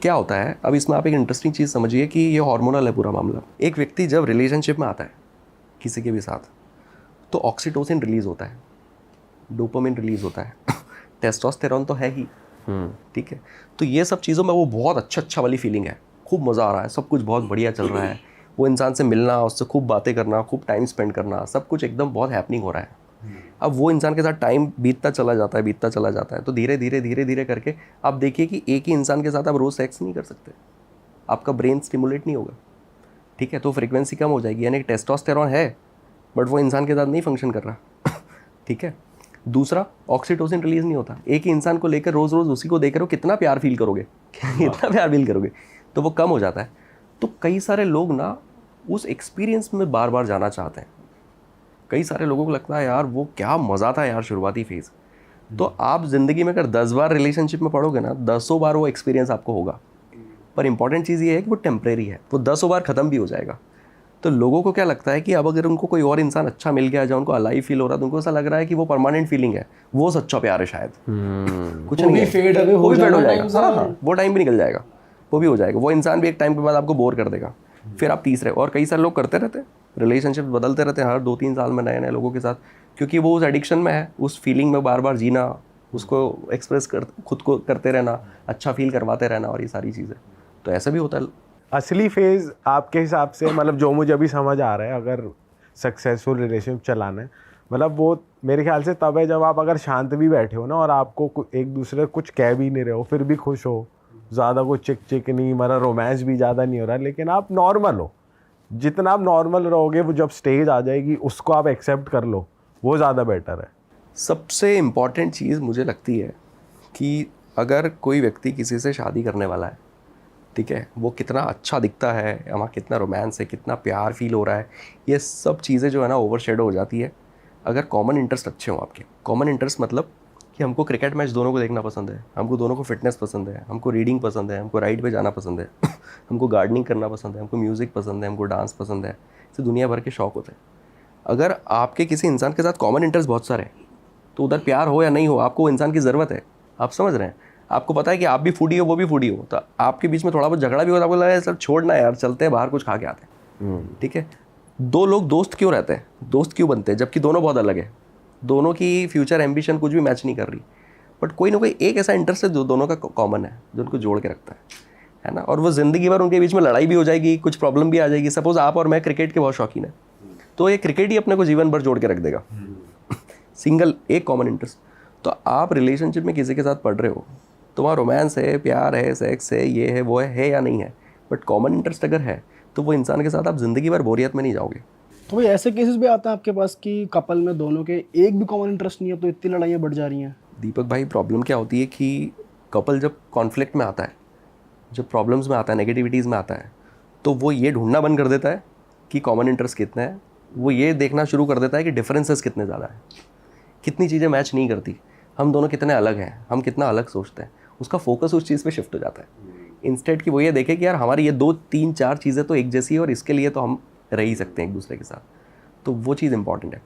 क्या होता है, अब इसमें आप एक इंटरेस्टिंग चीज़ समझिए कि ये हार्मोनल है पूरा मामला। एक व्यक्ति जब रिलेशनशिप में आता है किसी के भी साथ, तो ऑक्सीटोसिन रिलीज होता है, डोपामिन रिलीज होता है, टेस्टोस्टेरोन तो है ही, ठीक है। तो ये सब चीज़ों में वो बहुत अच्छा वाली फीलिंग है, खूब मज़ा आ रहा है, सब कुछ बहुत बढ़िया चल रहा है, वो इंसान से मिलना, उससे खूब बातें करना, खूब टाइम स्पेंड करना, सब कुछ एकदम बहुत हैपनिंग हो रहा है। अब वो इंसान के साथ टाइम बीतता चला जाता है, तो धीरे धीरे करके आप देखिए कि एक ही इंसान के साथ आप रोज़ सेक्स नहीं कर सकते, आपका ब्रेन स्टिमुलेट नहीं होगा, ठीक है। तो फ्रीक्वेंसी कम हो जाएगी, यानी टेस्टोस्टेरोन है बट वो इंसान के साथ नहीं फंक्शन कर रहा, ठीक है। दूसरा, ऑक्सीटोसिन रिलीज नहीं होता। एक ही इंसान को लेकर रोज़ उसी को देख रहे हो, कितना प्यार फील करोगे कितना प्यार फील करोगे, तो वो कम हो जाता है। तो कई सारे लोग ना उस एक्सपीरियंस में बार बार जाना चाहते हैं। कई सारे लोगों को लगता है यार वो क्या मज़ा था यार शुरुआती फेज़। तो आप ज़िंदगी में अगर 10 बार रिलेशनशिप में पढ़ोगे ना, 10 बार वो एक्सपीरियंस आपको होगा। पर इंपॉर्टेंट चीज़ ये है कि वो टेम्परेरी है, वो 10 बार ख़त्म भी हो जाएगा। तो लोगों को क्या लगता है कि अब अगर उनको कोई और इंसान अच्छा मिल गया, जहाँ उनको अलाइव फील हो रहा है, तो उनको ऐसा लग रहा है कि वो परमानेंट फीलिंग है, वो सच्चा प्यार है शायद। कुछ नहीं है, वो भी फेड हो जाएगा। हाँ, वो टाइम भी निकल जाएगा, वो भी हो जाएगा। वो इंसान भी एक टाइम के बाद आपको बोर कर देगा, फिर आप तीसरे। और कई सारे लोग करते रहते हैं, रिलेशनशिप बदलते रहते हैं हर 2-3 साल में नए नए लोगों के साथ, क्योंकि वो उस एडिक्शन में है, उस फीलिंग में बार बार जीना, उसको एक्सप्रेस कर खुद को करते रहना, अच्छा फील करवाते रहना, और ये सारी चीज़ें। तो ऐसा भी होता है। असली फेज़ आपके हिसाब से, मतलब जो मुझे अभी समझ आ रहा है, अगर सक्सेसफुल रिलेशनशिप चलाना है, मतलब वो मेरे ख्याल से तब है जब आप अगर शांत भी बैठे हो ना, और आपको एक दूसरे को कुछ कह भी नहीं रहे हो, फिर भी खुश हो, ज़्यादा कुछ चिक चिक नहीं, मतलब रोमांस भी ज़्यादा नहीं हो रहा, लेकिन आप नॉर्मल हो। जितना आप नॉर्मल रहोगे, वो जब स्टेज आ जाएगी उसको आप एक्सेप्ट कर लो, वो ज़्यादा बेटर है। सबसे इम्पॉर्टेंट चीज़ मुझे लगती है कि अगर कोई व्यक्ति किसी से शादी करने वाला है, ठीक है, वो कितना अच्छा दिखता है, वहाँ कितना रोमांस है, कितना प्यार फील हो रहा है, ये सब चीज़ें जो है ना ओवरशैडो हो जाती है अगर कॉमन इंटरेस्ट अच्छे हों आपके। कॉमन इंटरेस्ट मतलब कि हमको क्रिकेट मैच दोनों को देखना पसंद है, हमको दोनों को फिटनेस पसंद है, हमको रीडिंग पसंद है, हमको राइड पे जाना पसंद है हमको गार्डनिंग करना पसंद है, हमको म्यूज़िक पसंद है, हमको डांस पसंद है, इससे दुनिया भर के शौक होते हैं। अगर आपके किसी इंसान के साथ कॉमन इंटरेस्ट बहुत सारे हैं, तो उधर प्यार हो या नहीं हो, आपको वो इंसान की ज़रूरत है। आप समझ रहे हैं, आपको पता है कि आप भी फूडी हो, वो भी फूडी हो, तो आपके बीच में थोड़ा बहुत झगड़ा भी होता है, आपको लगा है सर छोड़ना यार, चलते हैं बाहर कुछ खा के आते हैं, ठीक है। दो लोग दोस्त क्यों रहते हैं, दोस्त क्यों बनते हैं, जबकि दोनों बहुत अलग है, दोनों की फ्यूचर एम्बिशन कुछ भी मैच नहीं कर रही, बट कोई ना कोई एक ऐसा इंटरेस्ट है जो दोनों का कॉमन है, जो उनको जोड़ के रखता है ना। और वो ज़िंदगी भर उनके बीच में लड़ाई भी हो जाएगी, कुछ प्रॉब्लम भी आ जाएगी। सपोज़ आप और मैं क्रिकेट के बहुत शौकीन है, तो ये क्रिकेट ही अपने को जीवन भर जोड़ के रख देगा, सिंगल एक कॉमन इंटरेस्ट। तो आप रिलेशनशिप में किसी के साथ पढ़ रहे हो, तो वहाँ रोमांस है, प्यार है, सेक्स है, ये है वो है या नहीं है, बट कॉमन इंटरेस्ट अगर है तो वो इंसान के साथ आप ज़िंदगी भर बोरियत में नहीं जाओगे। तो भाई ऐसे केसेस भी आते हैं आपके पास कि कपल में दोनों के एक भी कॉमन इंटरेस्ट नहीं है, तो इतनी लड़ाइयाँ बढ़ जा रही हैं? दीपक भाई, प्रॉब्लम क्या होती है कि कपल जब कॉन्फ्लिक्ट में आता है, जब प्रॉब्लम्स में आता है, नेगेटिविटीज़ में आता है, तो वो ये ढूंढना बंद कर देता है कि कॉमन इंटरेस्ट कितने हैं, वो ये देखना शुरू कर देता है कि डिफरेंसेस कितने ज़्यादा हैं, कितनी चीज़ें मैच नहीं करती, हम दोनों कितने अलग हैं, हम कितना अलग सोचते हैं। उसका फोकस उस चीज़ पे शिफ्ट हो जाता है, इंस्टेड कि वो ये देखे कि यार हमारी ये 2-3-4 चीज़ें तो एक जैसी है, और इसके लिए तो हम रह ही सकते हैं एक दूसरे के साथ। तो वो चीज़ इंपॉर्टेंट है।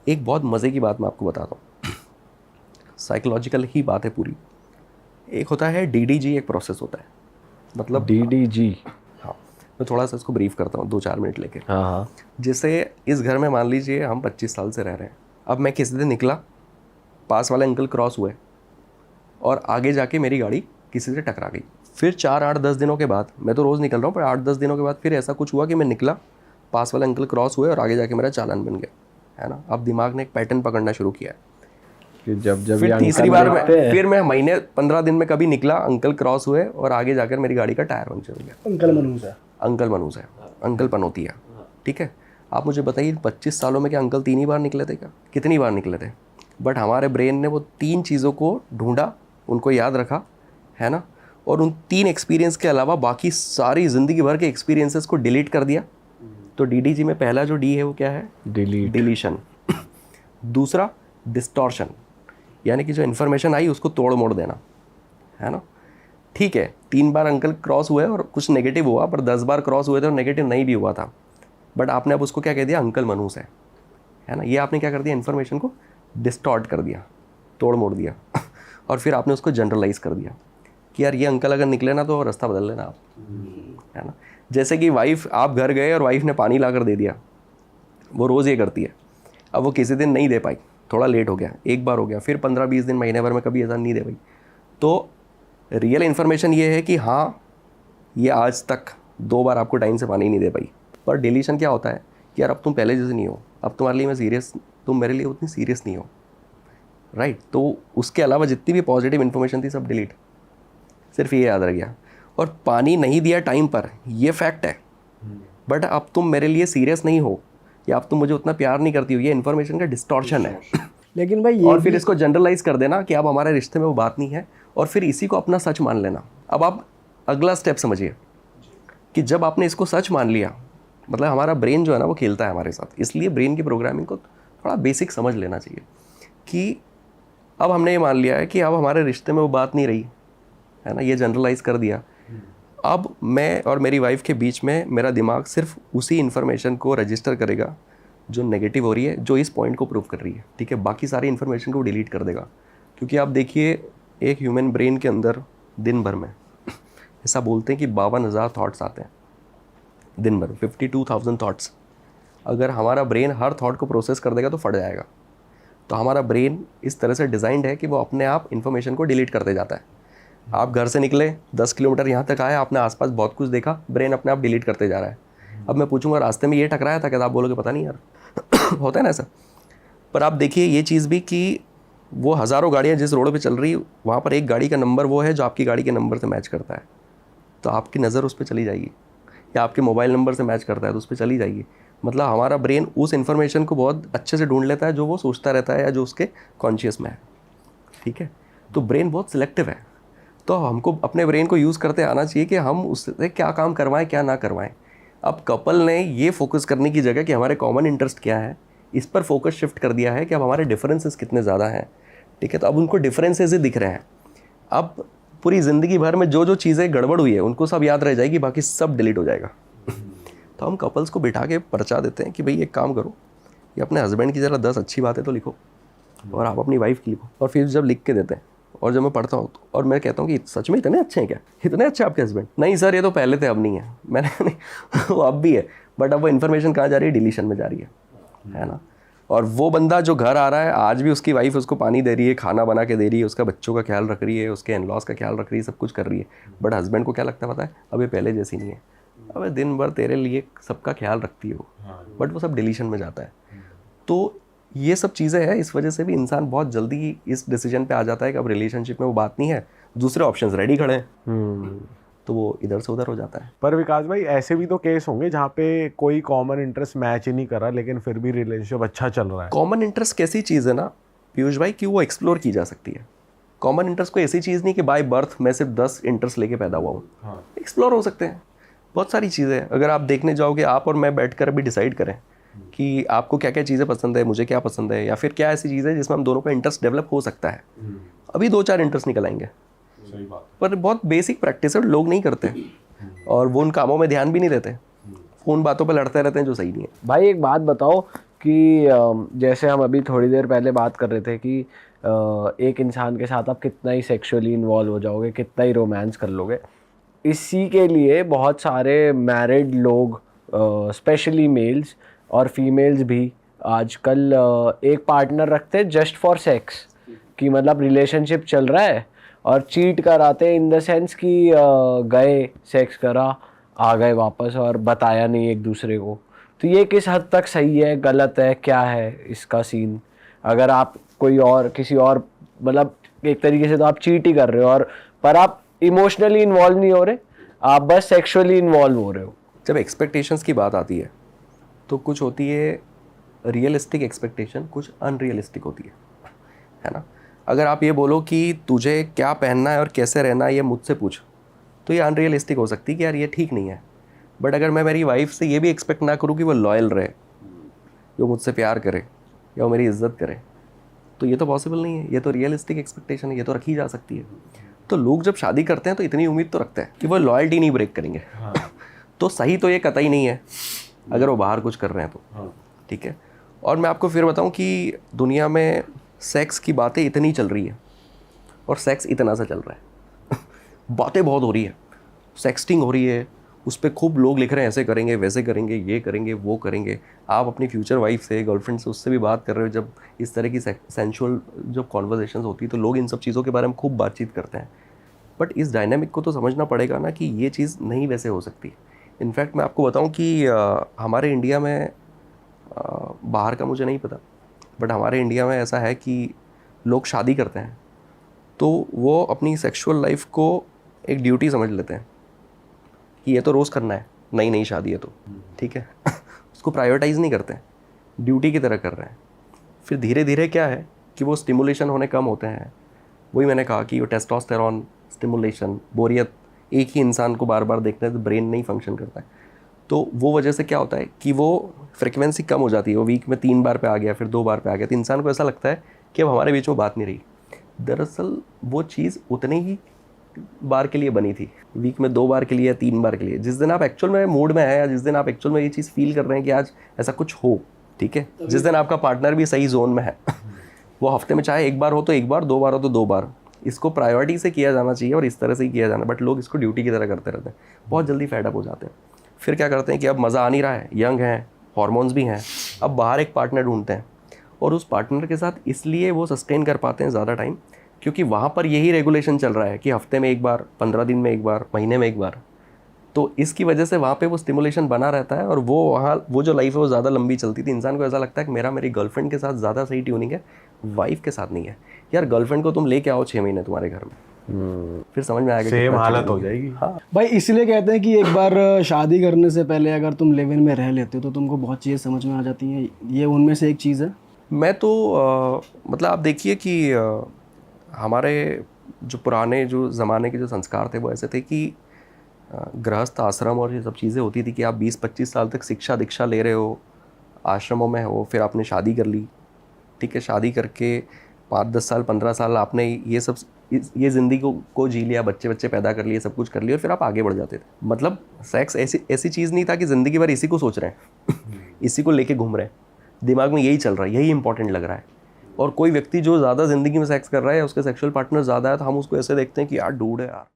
एक बहुत मज़े की बात मैं आपको बताता हूँ, साइकोलॉजिकल ही बात है पूरी। एक होता है DDG, एक प्रोसेस होता है, मतलब DDG। हाँ, मैं थोड़ा सा इसको ब्रीफ करता हूँ 2-4 मिनट लेके। हाँ। जैसे इस घर में मान लीजिए हम 25 साल से रह रहे हैं। अब मैं किसी दिन निकला, पास वाले अंकल क्रॉस हुए, और आगे जाके मेरी गाड़ी किसी से टकरा गई। फिर 4-8-10 दिनों के बाद, मैं तो रोज़ निकल रहा हूँ, पर 8-10 दिनों के बाद फिर ऐसा कुछ हुआ कि मैं निकला, पास वाले अंकल क्रॉस हुए, और आगे जाके मेरा चालान बन गया, है ना। अब दिमाग ने एक पैटर्न पकड़ना शुरू किया है। फिर तीसरी बार फिर मैं महीने 15 दिन में कभी निकला, अंकल क्रॉस हुए, और आगे जाकर मेरी गाड़ी का टायर पंचर हो गया। अंकल मनूस है, अंकल पनौती है, ठीक है। आप मुझे बताइए 25 सालों में क्या अंकल 3 ही बार निकले थे क्या? कितनी बार निकले थे? बट हमारे ब्रेन ने वो 3 चीज़ों को ढूंढा, उनको याद रखा, है ना, और उन 3 एक्सपीरियंस के अलावा बाकी सारी ज़िंदगी भर के एक्सपीरियंसेस को डिलीट कर दिया। तो DDG में पहला जो D है वो क्या है? डिलीशन। दूसरा डिस्टॉर्शन, यानी कि जो इन्फॉर्मेशन आई उसको तोड़ मोड़ देना, है ना। ठीक है, 3 बार अंकल क्रॉस हुए और कुछ नेगेटिव हुआ, पर 10 बार क्रॉस हुए थे और नेगेटिव नहीं भी हुआ था, बट आपने अब उसको क्या कह दिया? अंकल मनूस है ना। ये आपने क्या कर दिया? इन्फॉर्मेशन को डिस्टॉर्ट कर दिया, तोड़ मोड़ दिया और फिर आपने उसको जनरलाइज कर दिया। कि यार ये अंकल अगर निकले ना तो रास्ता बदल लेना आप, है ना। जैसे कि वाइफ, आप घर गए और वाइफ ने पानी ला कर दे दिया, वो रोज़ ये करती है। अब वो किसी दिन नहीं दे पाई, थोड़ा लेट हो गया, एक बार हो गया, फिर 15-20 दिन, महीने भर में कभी ऐसा नहीं दे पाई, तो रियल इन्फॉर्मेशन ये है कि हाँ ये आज तक 2 बार आपको टाइम से पानी नहीं दे पाई। पर डिलीशन क्या होता है कि यार अब तुम पहले जैसे नहीं हो, अब तुम्हारे लिए मैं सीरियस, तुम मेरे लिए उतनी सीरियस नहीं हो, राइट। तो उसके अलावा जितनी भी पॉजिटिव इन्फॉर्मेशन थी सब डिलीट, सिर्फ ये याद रह गया। और पानी नहीं दिया टाइम पर, ये फैक्ट है, बट अब तुम मेरे लिए सीरियस नहीं हो या अब तुम मुझे उतना प्यार नहीं करती हो, ये इन्फॉर्मेशन का डिस्टॉर्शन है। लेकिन भाई ये और फिर इसको जनरलाइज कर देना कि अब हमारे रिश्ते में वो बात नहीं है, और फिर इसी को अपना सच मान लेना। अब आप अगला स्टेप समझिए कि जब आपने इसको सच मान लिया, मतलब हमारा ब्रेन जो है ना वो खेलता है हमारे साथ, इसलिए ब्रेन की प्रोग्रामिंग को थोड़ा बेसिक समझ लेना चाहिए कि अब हमने ये मान लिया है कि अब हमारे रिश्ते में वो बात नहीं रही, है ना, ये जनरलाइज कर दिया। अब मैं और मेरी वाइफ के बीच में मेरा दिमाग सिर्फ उसी इन्फॉर्मेशन को रजिस्टर करेगा जो नेगेटिव हो रही है, जो इस पॉइंट को प्रूव कर रही है, ठीक है। बाकी सारी इन्फॉर्मेशन को डिलीट कर देगा, क्योंकि आप देखिए एक ह्यूमन ब्रेन के अंदर दिन भर में ऐसा बोलते हैं कि 52,000 थाट्स आते हैं दिन भर, 52,000 थाट्स। अगर हमारा ब्रेन हर थाट को प्रोसेस कर देगा तो फट जाएगा। तो हमारा ब्रेन इस तरह से डिज़ाइंड है कि वो अपने आप इन्फॉर्मेशन को डिलीट करते जाता है। आप घर से निकले, 10 किलोमीटर यहाँ तक आए, आपने आसपास बहुत कुछ देखा, ब्रेन अपने आप डिलीट करते जा रहा है। अब मैं पूछूंगा रास्ते में ये टकराया था क्या, तो आप बोलोगे पता नहीं यार होता है ना ऐसा। पर आप देखिए ये चीज़ भी कि वो हज़ारों गाड़ियाँ जिस रोड पे चल रही, वहाँ पर एक गाड़ी का नंबर वो है जो आपकी गाड़ी के नंबर से मैच करता है, तो आपकी नज़र उस पर चली जाएगी, या आपके मोबाइल नंबर से मैच करता है तो उस पर चली जाएगी। मतलब हमारा ब्रेन उस इन्फॉर्मेशन को बहुत अच्छे से ढूंढ लेता है जो वो सोचता रहता है या जो उसके कॉन्शियस में है, ठीक है। तो ब्रेन बहुत सिलेक्टिव है, तो हमको अपने ब्रेन को यूज़ करते आना चाहिए कि हम उससे क्या काम करवाएं क्या ना करवाएं। अब कपल ने ये फोकस करने की जगह कि हमारे कॉमन इंटरेस्ट क्या है, इस पर फोकस शिफ्ट कर दिया है कि अब हमारे डिफरेंसेस कितने ज़्यादा हैं, ठीक है। तो अब उनको डिफरेंसेस ही दिख रहे हैं। अब पूरी ज़िंदगी भर में जो जो चीज़ें गड़बड़ हुई है उनको सब याद रह जाएगी, बाकी सब डिलीट हो जाएगा। तो हम कपल्स को बिठा के पर्चा देते हैं कि भाई एक काम करो, ये अपने हस्बैंड की ज़रा 10 अच्छी बातें तो लिखो, और आप अपनी वाइफ की लिखो। और फिर जब लिख के देते हैं और जब मैं पढ़ता हूँ और मैं कहता हूँ कि सच में इतने अच्छे हैं क्या, इतने अच्छे आपके हस्बैंड? नहीं सर ये तो पहले थे, अब नहीं है। मैंने नहीं वो अब भी है, बट अब वो इन्फॉर्मेशन कहाँ जा रही है, डिलीशन में जा रही है ना। और वो बंदा जो घर आ रहा है, आज भी उसकी वाइफ उसको पानी दे रही है, खाना बना के दे रही है, उसका बच्चों का ख्याल रख रही है, उसके इन-लॉज का ख्याल रख रही है, सब कुछ कर रही है। बट हस्बैंड को क्या लगता है पता है, अब ये पहले जैसी नहीं है, अब दिन भर तेरे लिए सबका ख्याल रखती है वो, बट वो सब डिलीशन में जाता है। तो ये सब चीज़ें हैं, इस वजह से भी इंसान बहुत जल्दी इस डिसीजन पे आ जाता है कि अब रिलेशनशिप में वो बात नहीं है, दूसरे ऑप्शंस रेडी खड़े हैं, तो वो इधर से उधर हो जाता है। पर विकास भाई ऐसे भी तो केस होंगे जहाँ पे कोई कॉमन इंटरेस्ट मैच ही नहीं कर रहा लेकिन फिर भी रिलेशनशिप अच्छा चल रहा है। कॉमन इंटरेस्ट कैसी चीज़ है ना पीयूष भाई कि वो एक्सप्लोर की जा सकती है। कॉमन इंटरेस्ट कोई ऐसी चीज़ नहीं कि बाय बर्थ मैं सिर्फ 10 इंटरेस्ट लेके पैदा हुआ हूँ, एक्सप्लोर हो सकते हैं बहुत सारी चीज़ें। अगर आप देखने जाओगे, आप और मैं बैठ कर अभी डिसाइड करें कि आपको क्या क्या चीज़ें पसंद है, मुझे क्या पसंद है, या फिर क्या ऐसी चीज़ है जिसमें हम दोनों का इंटरेस्ट डेवलप हो सकता है, अभी 2-4 इंटरेस्ट निकल आएंगे। सही बात। पर बहुत बेसिक प्रैक्टिस है, लोग नहीं करते और वो उन कामों में ध्यान भी नहीं देते, फ़ोन बातों पर लड़ते रहते हैं जो सही नहीं है। भाई एक बात बताओ कि जैसे हम अभी थोड़ी देर पहले बात कर रहे थे कि एक इंसान के साथ आप कितना ही सेक्सुअली इन्वॉल्व हो जाओगे, कितना ही रोमांस कर लोगे, इसी के लिए बहुत सारे मैरिड लोग स्पेशली मेल्स और फीमेल्स भी आजकल एक पार्टनर रखते हैं जस्ट फॉर सेक्स, कि मतलब रिलेशनशिप चल रहा है और चीट कराते हैं इन द सेंस कि गए सेक्स करा आ गए वापस और बताया नहीं एक दूसरे को। तो ये किस हद तक सही है, गलत है, क्या है इसका सीन? अगर आप कोई और किसी और मतलब एक तरीके से तो आप चीट ही कर रहे हो और पर आप इमोशनली इन्वॉल्व नहीं हो रहे, आप बस सेक्सुअली इन्वॉल्व हो रहे हो। जब एक्सपेक्टेशंस की बात आती है तो कुछ होती है रियलिस्टिक एक्सपेक्टेशन, कुछ अनरियलिस्टिक होती है ना। अगर आप ये बोलो कि तुझे क्या पहनना है और कैसे रहना है ये मुझसे पूछ, तो ये अनरियलिस्टिक हो सकती है कि यार ये ठीक नहीं है। बट अगर मैं मेरी वाइफ से ये भी एक्सपेक्ट ना करूँ कि वो लॉयल रहे, वो मुझसे प्यार करे या वो मेरी इज्जत करे, तो ये तो पॉसिबल नहीं है। ये तो रियलिस्टिक एक्सपेक्टेशन है, ये तो रखी जा सकती है। तो लोग जब शादी करते हैं तो इतनी उम्मीद तो रखते हैं कि वो लॉयल्टी नहीं ब्रेक करेंगे। तो सही तो ये कतई नहीं है अगर वो बाहर कुछ कर रहे हैं तो, ठीक है। और मैं आपको फिर बताऊं कि दुनिया में सेक्स की बातें इतनी चल रही है और सेक्स इतना सा चल रहा है बातें बहुत हो रही है, सेक्सटिंग हो रही है, उस पर खूब लोग लिख रहे हैं ऐसे करेंगे वैसे करेंगे ये करेंगे वो करेंगे। आप अपनी फ्यूचर वाइफ से गर्लफ्रेंड से उससे भी बात कर रहे हो, जब इस तरह की सेंशुअल जब कॉन्वर्जेशंस होती है तो लोग इन सब चीज़ों के बारे में खूब बातचीत करते हैं। बट इस डायनामिक को तो समझना पड़ेगा ना कि ये चीज़ नहीं वैसे हो सकती। इनफैक्ट मैं आपको बताऊं कि हमारे इंडिया में, बाहर का मुझे नहीं पता, बट हमारे इंडिया में ऐसा है कि लोग शादी करते हैं तो वो अपनी सेक्सुअल लाइफ को एक ड्यूटी समझ लेते हैं कि ये तो रोज़ करना है, नई नई शादी है तो ठीक है उसको प्रायोरिटाइज़ नहीं करते हैं, ड्यूटी की तरह कर रहे हैं। फिर धीरे धीरे क्या है कि वो स्टिमुलेशन होने कम होते हैं। वही मैंने कहा कि वो टेस्टोस्टेरॉन, स्टिमुलेशन, बोरियत, एक ही इंसान को बार बार देखने से ब्रेन नहीं फंक्शन करता है। तो वो वजह से क्या होता है कि वो फ्रिक्वेंसी कम हो जाती है। वो वीक में 3 बार पे आ गया, फिर 2 बार पे आ गया, तो इंसान को ऐसा लगता है कि अब हमारे बीच में बात नहीं रही। दरअसल वो चीज़ उतने ही बार के लिए बनी थी, वीक में 2 बार के लिए या 3 बार के लिए। जिस दिन आप एक्चुअल में मूड में है या जिस दिन आप एक्चुअल में ये चीज़ फील कर रहे हैं कि आज ऐसा कुछ हो, ठीक है, जिस दिन आपका पार्टनर भी सही जोन में है वो हफ्ते में चाहे 1 बार हो तो 1 बार, 2 बार हो तो 2 बार, इसको प्रायोरिटी से किया जाना चाहिए और इस तरह से ही किया जाना। बट लोग इसको ड्यूटी की तरह करते रहते हैं, बहुत जल्दी फेड अप हो जाते हैं। फिर क्या करते हैं कि अब मज़ा आ नहीं रहा है, यंग हैं, हॉर्मोन्स भी हैं, अब बाहर एक पार्टनर ढूंढते हैं और उस पार्टनर के साथ इसलिए वो सस्टेन कर पाते हैं ज़्यादा टाइम क्योंकि वहाँ पर यही रेगुलेशन चल रहा है कि हफ्ते में 1 बार, 15 दिन में 1 बार, महीने में 1 बार। तो इसकी वजह से वहाँ पे वो स्टिमुलेशन बना रहता है और वो वहाँ वो जो लाइफ है वो ज़्यादा लंबी चलती थी। इंसान को ऐसा लगता है कि मेरी गर्लफ्रेंड के साथ ज़्यादा सही ट्यूनिंग है, वाइफ के साथ नहीं है। यार गर्लफ्रेंड को तुम लेके आओ 6 महीने तुम्हारे घर में, फिर समझ में आएगा सेम कितना हालत हो tuning है। जाएगी। हाँ, भाई इसलिए कहते हैं कि एक बार शादी करने से पहले अगर तुम लिव इन में रह लेते हो तो तुमको बहुत चीज़ें समझ में आ जाती हैं, ये उनमें से एक चीज़ है। मैं तो मतलब आप देखिए कि हमारे जो पुराने जो ज़माने के जो संस्कार थे वो ऐसे थे कि गृहस्थ आश्रम और ये सब चीज़ें होती थी कि आप 20-25 साल तक शिक्षा दीक्षा ले रहे हो, आश्रमों में हो, फिर आपने शादी कर ली, ठीक है, शादी करके 5-10 साल 15 साल आपने ये सब ये ज़िंदगी को जी लिया, बच्चे पैदा कर लिए, सब कुछ कर लिया और फिर आप आगे बढ़ जाते थे। मतलब सेक्स ऐसी चीज़ नहीं था कि ज़िंदगी भर इसी को सोच रहे हैं इसी को लेके घूम रहे हैं, दिमाग में यही चल रहा है, यही इंपॉर्टेंट लग रहा है। और कोई व्यक्ति जो ज़्यादा ज़िंदगी में सेक्स कर रहा है, उसके सेक्सुअल पार्टनर ज़्यादा है, तो हम उसको ऐसे देखते हैं कि यार डूड है यार।